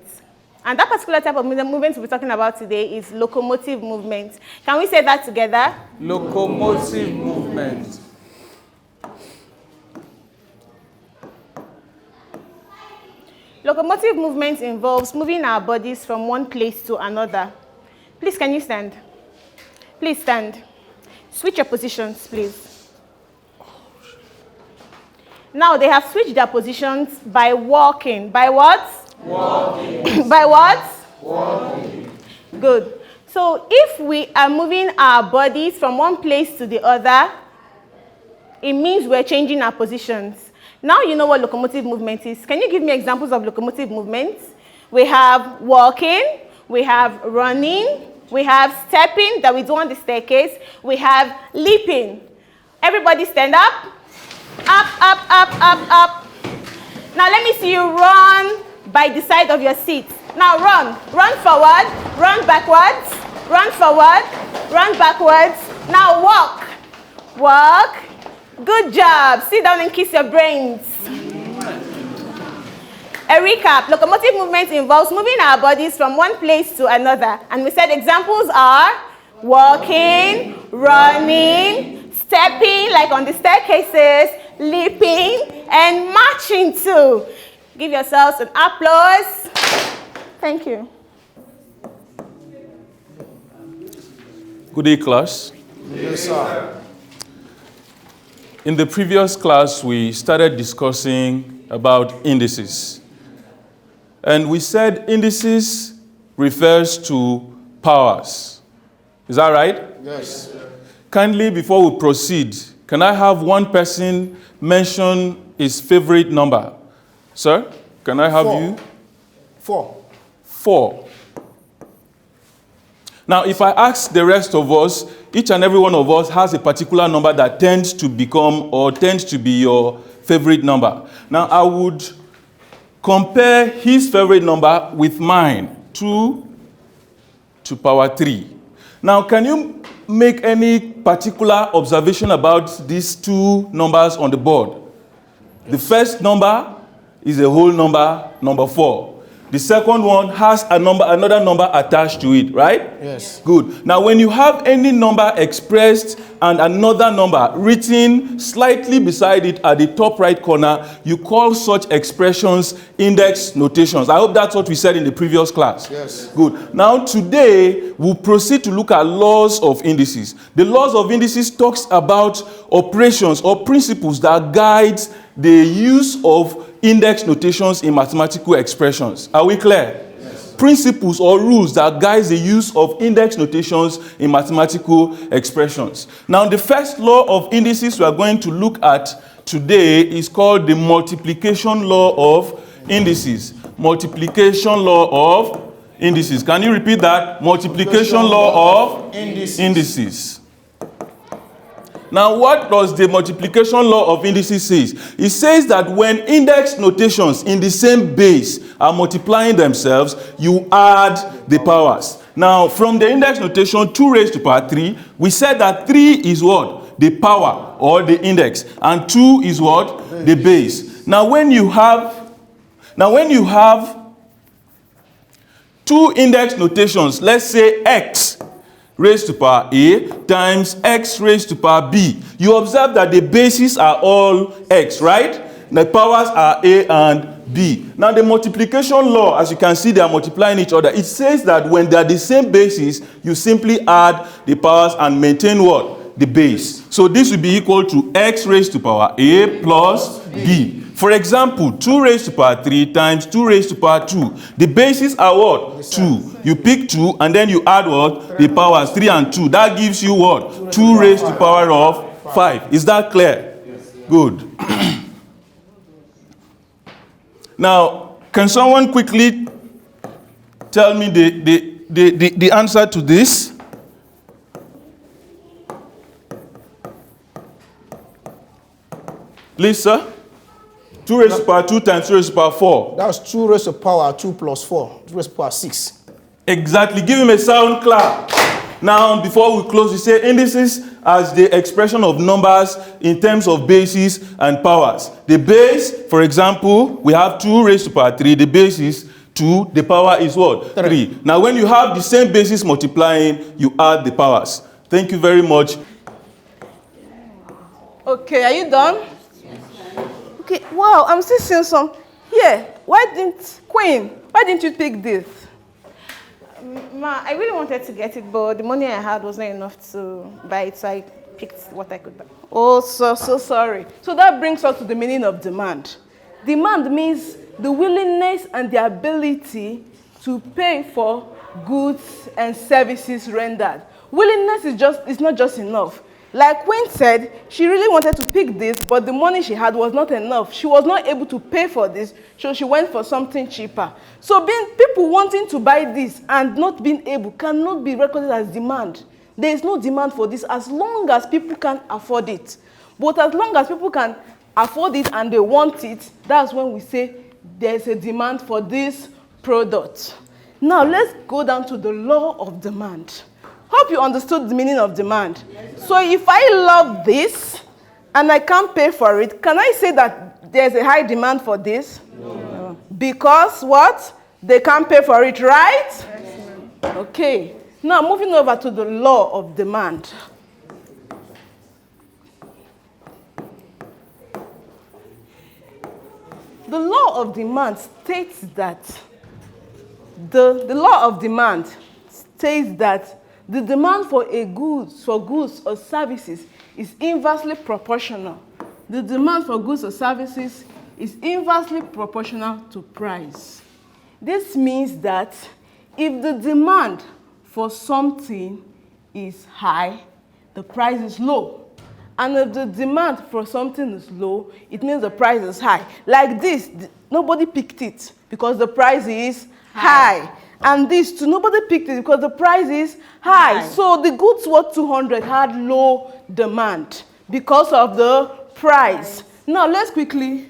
And that particular type of movement we're talking about today is locomotive movement. Can we say that together? Locomotive movement. Locomotive movement involves moving our bodies from one place to another. Please, can you stand? Please stand. Switch your positions, please. Now, they have switched their positions by walking. By what? Walking. By what? Walking. Good. So, if we are moving our bodies from one place to the other, it means we're changing our positions. Now you know what locomotive movement is. Can you give me examples of locomotive movements? We have walking, we have running, we have stepping that we do on the staircase, we have leaping. Everybody stand up. Up, up, up, up, up. Now let me see you run by the side of your seat. Now run. Run forward, run backwards, run forward, run backwards. Now walk. Walk. Good job. Sit down and kiss your brains. A recap. Locomotive movement involves moving our bodies from one place to another. And we said examples are walking, running, stepping, like on the staircases, leaping, and marching too. Give yourselves an applause. Thank you. Good day, class. Yes, sir. In the previous class, we started discussing about indices. And we said indices refers to powers. Is that right? Yes. Kindly, before we proceed, can I have one person mention his favorite number? Sir, can I have 4. you? 4. 4. Now, if I ask the rest of us, each and every one of us has a particular number that tends to become or tends to be your favorite number. Now, I would compare his favorite number with mine, 2 to power 3. Now, can you make any particular observation about these 2 numbers on the board? The first number is a whole number, number 4. The second one has another number attached to it, right? Yes. Good. Now, when you have any number expressed and another number written slightly beside it at the top right corner, you call such expressions index notations. I hope that's what we said in the previous class. Yes. Good. Now, today, we'll proceed to look at laws of indices. The laws of indices talks about operations or principles that guides the use of index notations in mathematical expressions. Are we clear? Yes. Principles or rules that guide the use of index notations in mathematical expressions. Now, the first law of indices we are going to look at today is called the multiplication law of indices. Multiplication law of indices. Can you repeat that? Multiplication law of indices. Now, what does the multiplication law of indices say? It says that when index notations in the same base are multiplying themselves, you add the powers. Now, from the index notation 2 raised to power 3, we said that 3 is what? The power or the index. And 2 is what? The base. Now, when you have two index notations, let's say x raised to power a times x raised to power b, you observe that the bases are all x, right? The powers are a and b. Now the multiplication law, as you can see, they are multiplying each other. It says that when they are the same bases, you simply add the powers and maintain what? The base. So this will be equal to x raised to power a plus b. For example, 2 raised to power 3 times 2 raised to power 2. The bases are what? 2. You pick 2 and then you add what? The powers 3 and 2. That gives you what? 2 raised to power of 5. Is that clear? Good. Now, can someone quickly tell me the answer to this? Lisa? 2 raised to power 2 times 2 raised to power 4. That's 2 raised to power 2 plus 4. 2 raised to power 6. Exactly. Give him a sound clap. Now, before we close, we say indices as the expression of numbers in terms of bases and powers. The base, for example, we have 2 raised to power 3. The base is 2. The power is what? 3. Now, when you have the same bases multiplying, you add the powers. Thank you very much. Okay, are you done? Okay, wow, I'm still seeing some. Here, why didn't you pick this? Ma, I really wanted to get it, but the money I had was not enough to buy it, so I picked what I could buy. Oh, so sorry. So that brings us to the meaning of demand. Demand means the willingness and the ability to pay for goods and services rendered. Willingness is not just enough. Like Queen said, she really wanted to pick this, but the money she had was not enough. She was not able to pay for this, so she went for something cheaper. So people wanting to buy this and not being able cannot be recorded as demand. There is no demand for this as long as people can afford it. But as long as people can afford it and they want it, that's when we say there's a demand for this product. Now let's go down to the law of demand. Hope you understood the meaning of demand. Yes. So if I love this and I can't pay for it, can I say that there's a high demand for this? No. Because what? They can't pay for it, right? Yes. Okay. Now moving over to the law of demand. The law of demand states that the law of demand states that the demand for goods or services is inversely proportional. The demand for goods or services is inversely proportional to price. This means that if the demand for something is high, the price is low. And if the demand for something is low, it means the price is high. Like this, nobody picked it because the price is high. And this too, nobody picked it because the price is high. So the goods worth 200 had low demand because of the price. Now let's quickly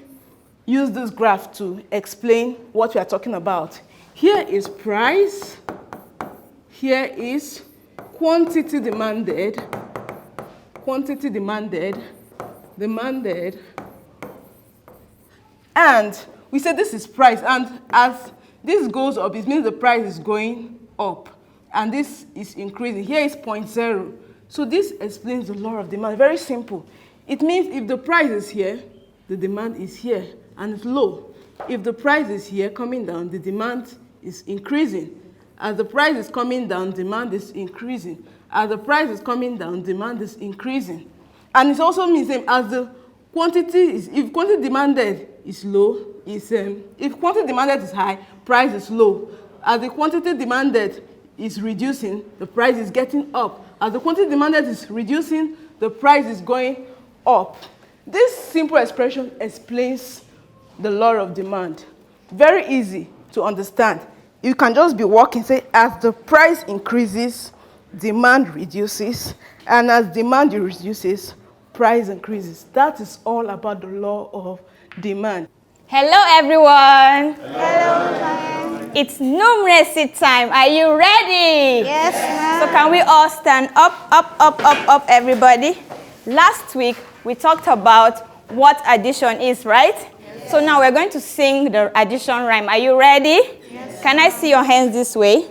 use this graph to explain what we are talking about. Here is price. Here is quantity demanded. Quantity demanded. And we say this is price. And as this goes up, it means the price is going up. And this is increasing. Here is 0.0. So this explains the law of demand. Very simple. It means if the price is here, the demand is here, and it's low. If the price is here coming down, the demand is increasing. As the price is coming down, demand is increasing. As the price is coming down, demand is increasing. And it also means as the quantity is, if quantity demanded is low, if quantity demanded is high, price is low. As the quantity demanded is reducing, the price is getting up. As the quantity demanded is reducing, the price is going up. This simple expression explains the law of demand. Very easy to understand. You can just be walking, say, as the price increases, demand reduces, and as demand reduces, price increases. That is all about the law of demand. Hello, everyone. Hello. It's numeracy time. Are you ready? Yes, ma'am. So can we all stand up, everybody? Last week, we talked about what addition is, right? Yes. So now we're going to sing the addition rhyme. Are you ready? Yes. Can I see your hands this way?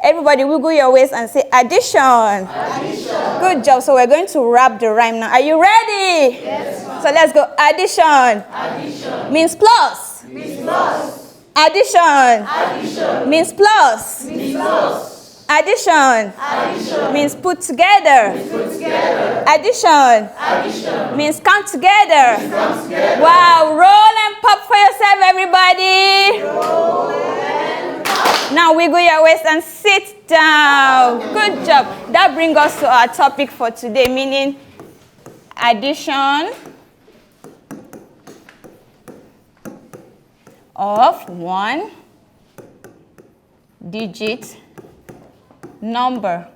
Everybody wiggle your waist and say addition. Addition. Good job. So we're going to rap the rhyme now. Are you ready? Yes, ma'am. So let's go. Addition. Addition. Means plus. Means plus. Addition. Addition. Means plus. Means plus. Addition. Addition. Means put together. Put together. Addition. Addition. Means come together. Means come together. Wow. Roll and pop for yourself, everybody. Roll and pop. Now wiggle your waist and sit down. Good job. That brings us to our topic for today, meaning addition of one digit number.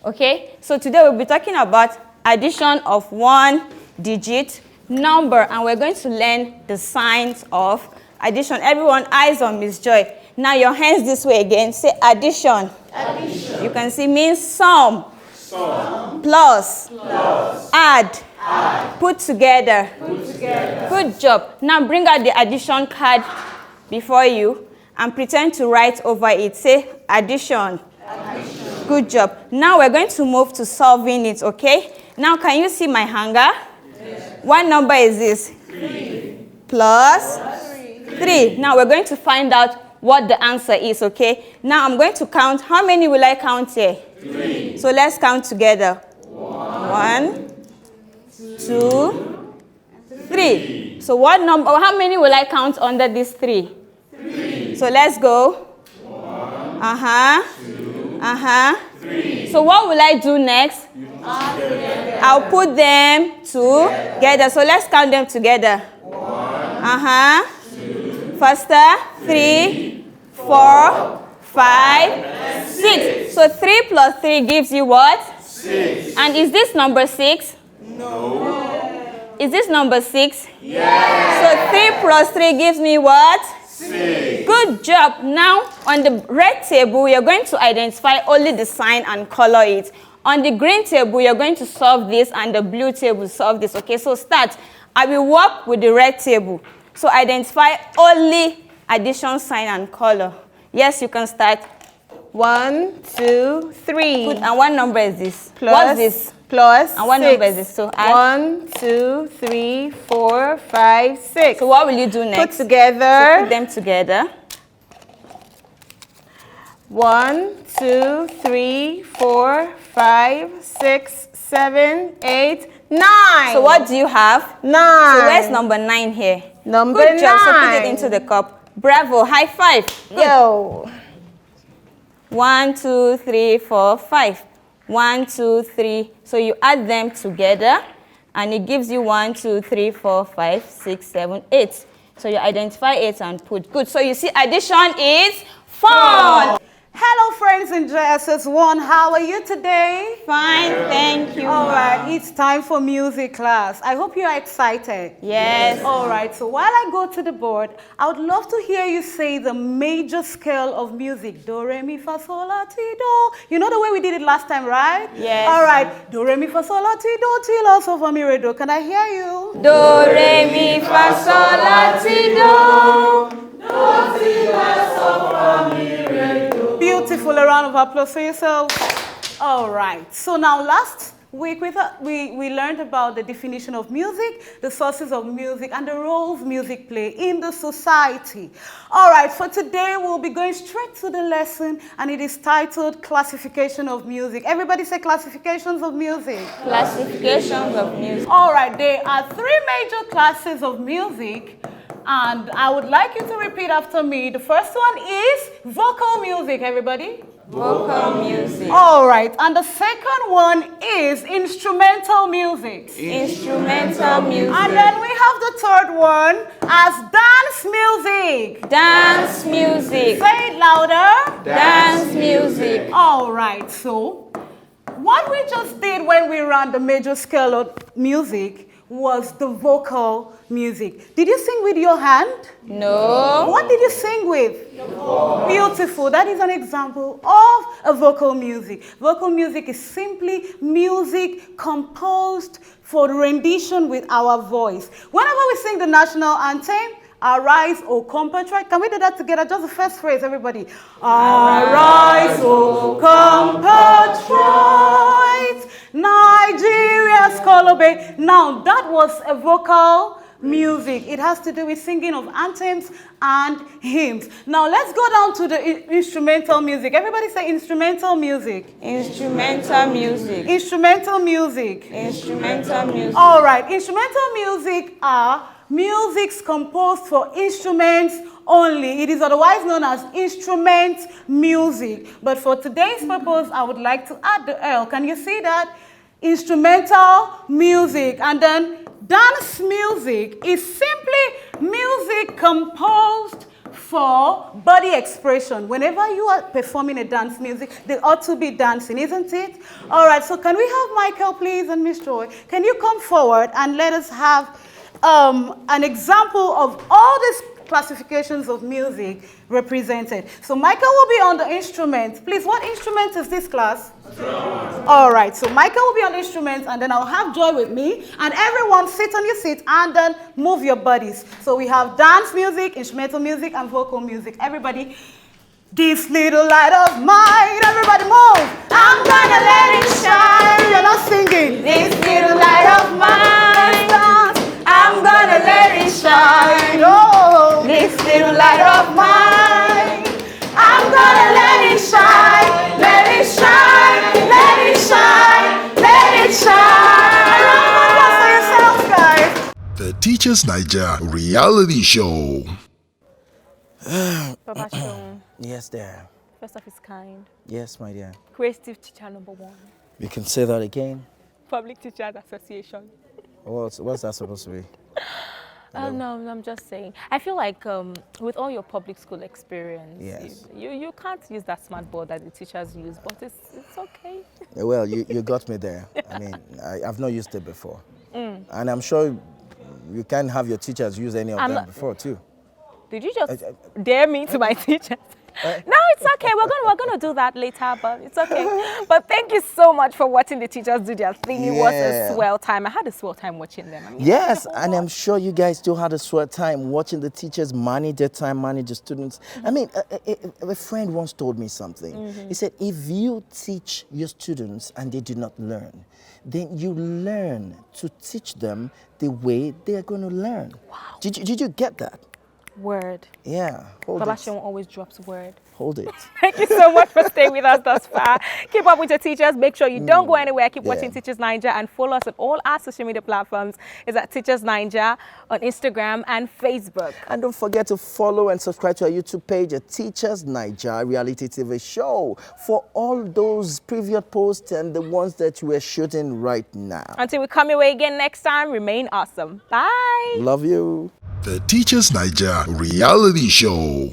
Okay, so today we'll be talking about addition of one digit number, and we're going to learn the signs of addition. Everyone, eyes on Miss Joy. Now your hands this way again. Say addition. Addition. You can see means sum. Sum. Plus. Plus. Add. Add. Put together. Put together. Good job. Now bring out the addition card before you and pretend to write over it. Say addition. Addition. Good job. Now we're going to move to solving it, okay? Now can you see my hanger? Yes. What number is this? 3. Plus 3. Now we're going to find out what the answer is, okay? Now I'm going to count. How many will I count here? 3. So let's count together. 1, 2, 3. So what number? How many will I count under this 3? 3. So let's go. 1, 2, 3. So what will I do next? I'll put them together. So let's count them together. 1, 2. Faster. 3, 4, 5, 6. So 3 plus 3 gives you what? 6. And is this number 6? No. Is this number 6? Yes. So 3 plus 3 gives me what? 6. Good job. Now on the red table, we are going to identify only the sign and color it. On the green table, you're going to solve this, and the blue table solve this. Okay, so start. I will work with the red table. So identify only addition sign and color. Yes, you can start. 1, 2, 3. Good. And what number is this? Plus. What's this? Plus. And what 6. number is this? So add. 1, 2, 3, 4, 5, 6. So what will you do next? Put together. So put them together. 1, 2, 3, 4, 5, 6, 7, 8, 9. So what do you have? 9. So where's number 9 here? Number Good 9. job. So put it into the cup. Bravo. High five. Good. Yo. 1, 2, 3, 4, 5. 1, 2, 3. So you add them together, and it gives you 1, 2, 3, 4, 5, 6, 7, 8. So you identify 8 and put. Good. So you see, addition is fun. Hello, friends in JSS1. How are you today? Fine, thank you. All right, it's time for music class. I hope you are excited. Yes. All right, so while I go to the board, I would love to hear you say the major scale of music. Do, re, mi, fa, sol, la, ti, do. You know the way we did it last time, right? Yes. All right. Do, re, mi, fa, sol, la, ti, do, ti, la, so, fa, mi, re, do. Can I hear you? Do, re, mi, fa, sol, la, ti, do. Do, ti, la, so, fa, mi, re, do. Beautiful. A round of applause for yourself. All right. So now last week we learned about the definition of music, the sources of music, and the roles music play in the society. All right. For today, we'll be going straight to the lesson, and it is titled Classification of Music. Everybody say classifications of music. Classifications of music. All right. There are 3 major classes of music. And I would like you to repeat after me. The first one is vocal music, everybody. Vocal music. All right. And the second one is instrumental music. Instrumental music. And then we have the third one as dance music. Dance music. Say it louder. Dance music. All right. So what we just did when we ran the major scale of music was the vocal music. Did you sing with your hand? No. What did you sing with? Beautiful. That is an example of a vocal music. Vocal music is simply music composed for rendition with our voice. Whenever we sing the national anthem, arise, O compatriot. Can we do that together? Just the first phrase, everybody. Arise, O compatriot. Nigeria's call obey. Now, that was a vocal music. It has to do with singing of anthems and hymns. Now, let's go down to the instrumental music. Everybody say instrumental music. Instrumental music. Instrumental music. Instrumental music. All right. Instrumental music are musics composed for instruments only. It is otherwise known as instrument music. But for today's purpose, I would like to add the L. Can you see that? Instrumental music. And then dance music is simply music composed for body expression. Whenever you are performing a dance music, they ought to be dancing, isn't it? All right, so can we have Michael, please, and Miss Joy? Can you come forward and let us have an example of all these classifications of music represented? So Michael will be on the instrument. Please, what instrument is this, class? Drums. All right, so Michael will be on the instruments, and then I'll have Joy with me, and everyone sit on your seat and then move your bodies. So we have dance music, instrumental music, and vocal music. Everybody, this little light of mine, everybody move. I'm gonna let it shine. You're not singing. This little light of mine, I'm gonna let it shine. Oh, this little light of mine, I'm gonna let it shine. Let it shine, let it shine, let it shine. Applause for yourselves, guys. The Teachers Naija reality show. Baba Show. Yes, dear. First of its kind. Yes, my dear. Creative teacher #1. You can say that again. Public Teachers Association. What's that supposed to be? No, I'm just saying. I feel like with all your public school experience, Yes. you can't use that smart board that the teachers use, but it's okay. Well, you got me there. I mean, I've not used it before. Mm. And I'm sure you can have your teachers use any of I'm them not- before, too. Did you just dare me to my teachers? No, it's okay. We're gonna do that later, but it's okay. But thank you so much for watching the teachers do their thing. It was a Yeah. swell time. I had a swell time watching them. I mean, Yes, and I'm sure you guys still had a sweat time watching the teachers manage their time, manage the students. I mean, a friend once told me something. Mhm. He said, if you teach your students and they do not learn, then you learn to teach them the way they're going to learn. Wow. Did you get that? Word. Yeah. Hold Baba it. Shon always drops word. Hold it. Thank you so much for staying with us thus far. Keep up with your teachers. Make sure you don't go anywhere. Keep watching Teachers Naija and follow us on all our social media platforms. It's at Teachers Naija on Instagram and Facebook. And don't forget to follow and subscribe to our YouTube page at Teachers Naija Reality TV Show for all those previous posts and the ones that we're shooting right now. Until we come your way again next time, remain awesome. Bye. Love you. The Teachers Naija reality show.